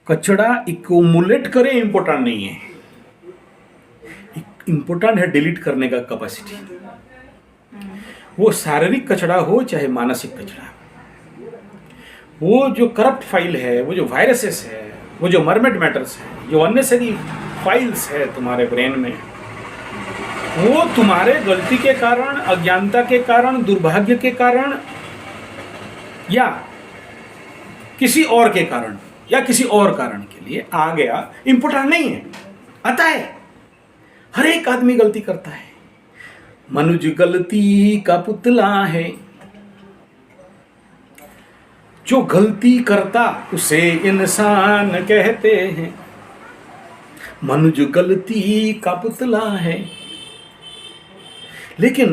कचड़ा इकोमुलेट करे इंपॉर्टेंट नहीं है, इंपॉर्टेंट है डिलीट करने का कैपेसिटी। वो शारीरिक कचड़ा हो चाहे मानसिक कचड़ा, वो जो करप्ट फाइल है, वो जो वायरसेस है, वो जो मर्मेट मैटर्स है, जो अननेसेसरी फाइल्स है तुम्हारे ब्रेन में, वो तुम्हारे गलती के कारण, अज्ञानता के कारण, दुर्भाग्य के कारण, या किसी और के कारण, या किसी और कारण के लिए आ गया, इंपॉर्टेंट नहीं है। आता है, हर एक आदमी गलती करता है। मनुज गलती का पुतला है, जो गलती करता उसे इंसान कहते हैं। मनुज गलती का पुतला है, लेकिन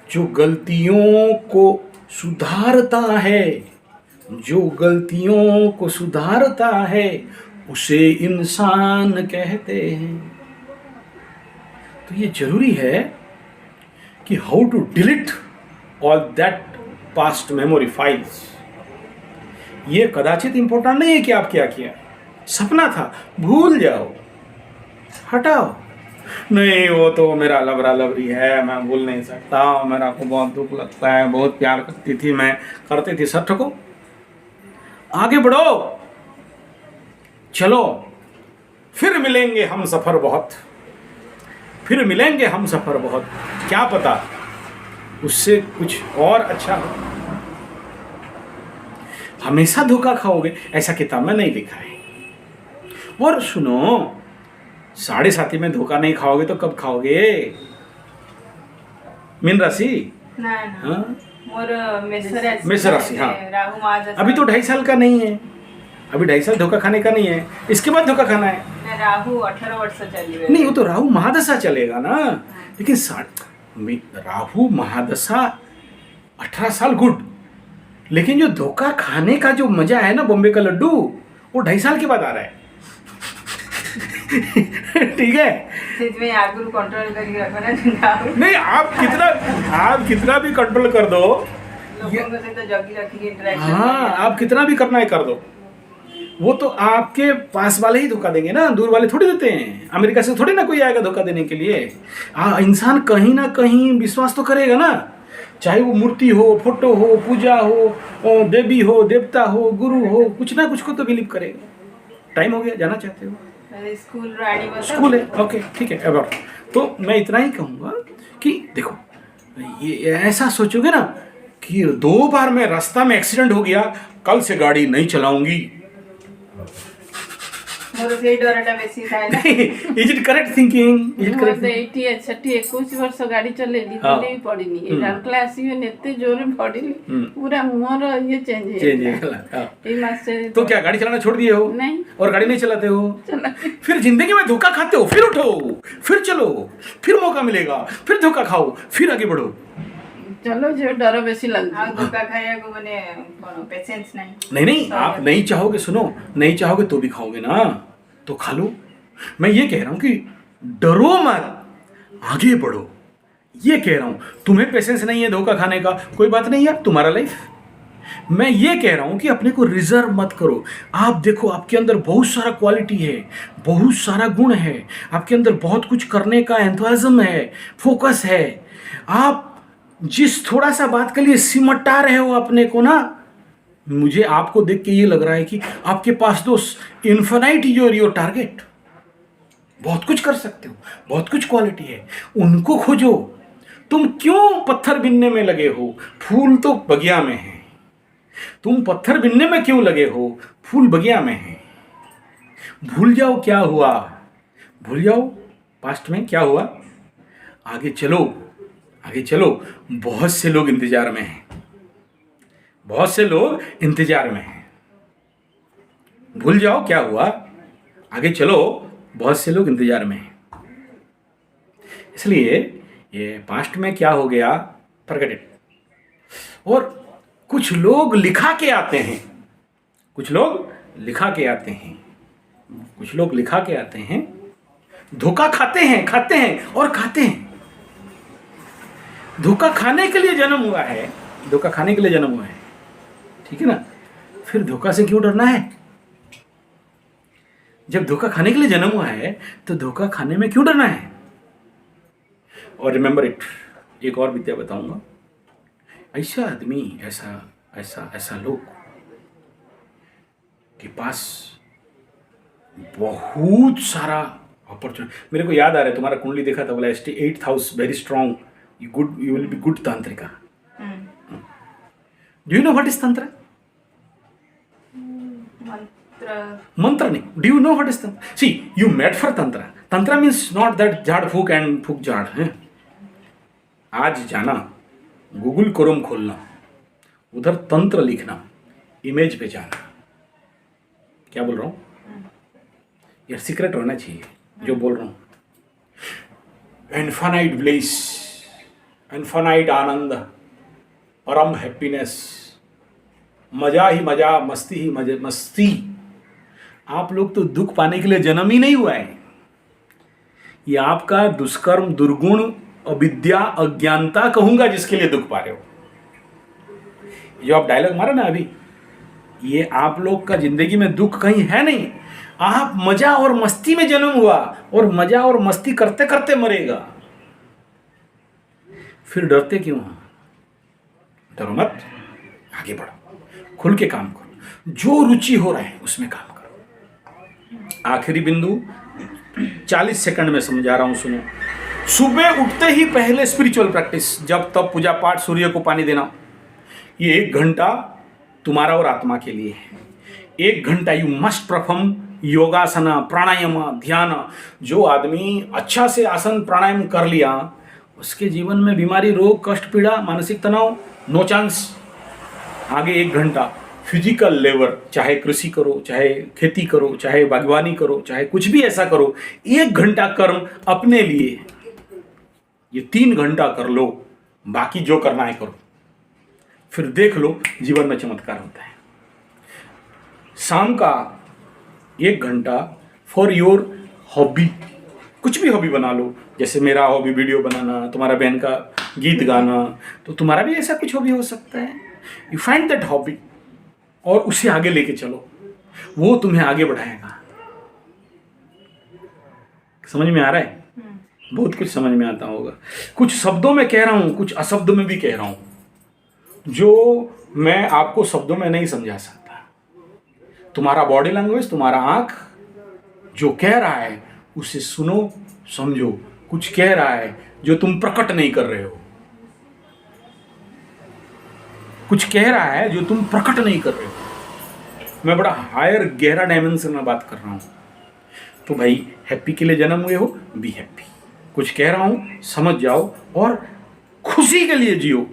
जो गलतियों को सुधारता है, जो गलतियों को सुधारता है, उसे इंसान कहते हैं। तो ये जरूरी है कि how to delete all that past memory files. ये कदाचित इंपॉर्टेंट नहीं है कि आप क्या किया, सपना था, भूल जाओ, हटाओ। नहीं, वो तो मेरा लबरा लबरी है, मैं भूल नहीं सकता, मेरा को बहुत दुख लगता है, बहुत प्यार करती थी, मैं करती थी। सब ठको, आगे बढ़ो, चलो, फिर मिलेंगे हम सफर बहुत, फिर मिलेंगे हम सफर बहुत। क्या पता उससे कुछ और अच्छा हो। हमेशा धोखा खाओगे ऐसा किताब में नहीं लिखा है। और सुनो, 7.5 में धोखा नहीं खाओगे तो कब खाओगे? मीन राशि मेष राशि, हाँ। अभी तो 2.5 साल का नहीं है, अभी 2.5 साल धोखा खाने का नहीं है, इसके बाद धोखा खाना है। राहु 18 वर्ष चलेगा। नहीं, वो तो राहु महादशा चलेगा ना, लेकिन राहु महादशा 18 साल गुड, लेकिन जो धोखा खाने का जो मजा है ना, बॉम्बे का लड्डू, वो 2.5 साल के बाद आ रहा है। ठीक है, कंट्रोल करके रखना। नहीं, आप कितना भी कंट्रोल कर दो, हाँ, आप कितना भी करना है कर दो, वो तो आपके पास वाले ही धोखा देंगे ना, दूर वाले थोड़ी देते हैं। अमेरिका से थोड़ी ना कोई आएगा धोखा देने के लिए। इंसान कहीं ना कहीं विश्वास तो करेगा ना, चाहे वो मूर्ति हो, फोटो हो, पूजा हो, देवी हो, देवता हो, गुरु हो, कुछ ना कुछ को तो बिलीव करेगा। टाइम हो गया, जाना चाहते हो? स्कूल है, ओके, ठीक है। अब तो मैं इतना ही कहूँगा कि देखो, ये ऐसा सोचोगे ना कि 2 बार में रास्ता में एक्सीडेंट हो गया, कल से गाड़ी नहीं चलाऊंगी। Is it correct thinking? Is it correct? 21 वर्ष गाड़ी चलेली, कोने भी पड़ीनी, एग्जाम आसीबे नेते जोरे पड़ीली, पूरा मोर ये चेंज है। ए मास से तो क्या गाड़ी चलाना छोड़ दिए हो? नहीं। और गाड़ी नहीं चलाते हो? फिर जिंदगी में धोखा खाते हो, फिर उठो, फिर चलो, फिर मौका मिलेगा, फिर धोखा खाओ, फिर आगे बढ़ो। चलो, जो डर बेसी लगता है, धोखा खाया को माने पेशेंस नहीं, आप नहीं चाहोगे, सुनो, नहीं चाहोगे तो भी खाओगे ना, तो खा लो। मैं ये कह रहा हूं कि डरो मत, आगे बढ़ो। ये कह रहा हूं, तुम्हें पेशेंस नहीं है धोखा खाने का, कोई बात नहीं यार, तुम्हारा लाइफ। मैं ये कह रहा हूं कि अपने को रिजर्व मत करो। आप देखो, आपके अंदर बहुत सारा क्वालिटी है, बहुत सारा गुण है, आपके अंदर बहुत कुछ करने का एंथुसियाज्म है, फोकस है। आप जिस थोड़ा सा बात के लिए सिमटा रहे हो अपने को ना, मुझे आपको देख के ये लग रहा है कि आपके पास तो इन्फिनाइट योर टारगेट, बहुत कुछ कर सकते हो, बहुत कुछ क्वालिटी है, उनको खोजो। तुम क्यों पत्थर बिनने में लगे हो? फूल तो बगिया में है। तुम पत्थर बिनने में क्यों लगे हो? फूल बगिया में है। भूल जाओ क्या हुआ, भूल जाओ पास्ट में क्या हुआ, आगे चलो, आगे चलो। बहुत से लोग इंतजार में हैं, बहुत से लोग इंतजार में हैं। भूल जाओ क्या हुआ, आगे चलो, बहुत से लोग इंतजार में हैं। इसलिए ये पास्ट में क्या हो गया, फॉरगेट इट। और कुछ लोग लिखा के आते हैं, कुछ लोग लिखा के आते हैं, कुछ लोग लिखा के आते हैं, धोखा खाते हैं और खाते हैं। धोखा खाने के लिए जन्म हुआ है, धोखा खाने के लिए जन्म हुआ है, ठीक है ना? फिर धोखा से क्यों डरना है? जब धोखा खाने के लिए जन्म हुआ है तो धोखा खाने में क्यों डरना है? और रिमेंबर इट, एक और विद्या बताऊंगा। ऐसा आदमी, ऐसा लोग के पास बहुत सारा अपॉर्चुनिटी। मेरे को याद आ रहा है, तुम्हारा कुंडली देखा था, बोला eighth house very strong, you will be good तांत्रिका। Do you know what is tantra? मंत्र नहीं, do you know what is tantra? See, you met for तंत्र। तंत्र मीन्स नॉट दैट झाड़ फूक एंड फूक झाड़ है। आज जाना, गूगल क्रोम खोलना, उधर तंत्र लिखना, इमेज पे जाना। क्या बोल रहा हूं यार? सीक्रेट होना चाहिए जो बोल रहा हूं। इनफाइनाइट ब्लिस, इनफाइनाइट आनंद, परम हैप्पीनेस, मजा ही मजा, मस्ती ही मस्ती। आप लोग तो दुख पाने के लिए जन्म ही नहीं हुआ है। ये आपका दुष्कर्म, दुर्गुण, अविद्या, अज्ञानता कहूंगा जिसके लिए दुख पा रहे हो। जो आप डायलॉग मारा ना अभी, ये आप लोग का जिंदगी में दुख कहीं है नहीं। आप मजा और मस्ती में जन्म हुआ और मजा और मस्ती करते करते मरेगा। फिर डरते क्यों? डरो मत, आगे बढ़ो, खुल के काम करो, जो रुचि हो रहा है उसमें काम करो। आखिरी बिंदु 40 सेकंड में समझा रहा हूं, सुनो। सुबह उठते ही पहले स्पिरिचुअल प्रैक्टिस, जब तब पूजा पाठ, सूर्य को पानी देना। ये 1 घंटा तुम्हारा और आत्मा के लिए है। 1 घंटा यू मस्ट परफॉर्म योगासना, प्राणायाम, ध्यान। जो आदमी अच्छा से आसन प्राणायाम कर लिया, उसके जीवन में बीमारी, रोग, कष्ट, पीड़ा, मानसिक तनाव नो चांस। आगे 1 घंटा फिजिकल लेबर, चाहे कृषि करो, चाहे खेती करो, चाहे बागवानी करो, चाहे कुछ भी ऐसा करो, 1 घंटा कर्म अपने लिए। ये 3 घंटा कर लो, बाकी जो करना है करो, फिर देख लो जीवन में चमत्कार होता है। शाम का 1 घंटा फॉर योर हॉबी, कुछ भी हॉबी बना लो। जैसे मेरा हॉबी वीडियो बनाना, तुम्हारा बहन का गीत गाना, तो तुम्हारा भी ऐसा कुछ हॉबी हो सकता है। यू फाइंड दैट हॉबी और उसे आगे लेके चलो, वो तुम्हें आगे बढ़ाएगा। समझ में आ रहा है? बहुत कुछ समझ में आता होगा। कुछ शब्दों में कह रहा हूं, कुछ अशब्दों में भी कह रहा हूं, जो मैं आपको शब्दों में नहीं समझा सकता। तुम्हारा बॉडी लैंग्वेज, तुम्हारा आंख जो कह रहा है उसे सुनो, समझो। कुछ कह रहा है जो तुम प्रकट नहीं कर रहे हो, कुछ कह रहा है जो तुम प्रकट नहीं कर रहे हो। मैं बड़ा हायर, गहरा डायमेंशन में बात कर रहा हूं। तो भाई, हैप्पी के लिए जन्म हुए हो, बी हैप्पी। कुछ कह रहा हूं, समझ जाओ और खुशी के लिए जियो।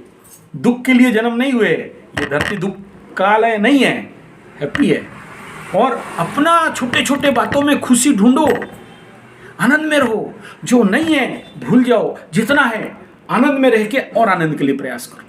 दुख के लिए जन्म नहीं हुए। ये धरती दुख कालय नहीं है, हैप्पी है। और अपना छोटे छोटे बातों में खुशी ढूंढो, आनंद में रहो। जो नहीं है भूल जाओ, जितना है आनंद में रह के और आनंद के लिए प्रयास करो।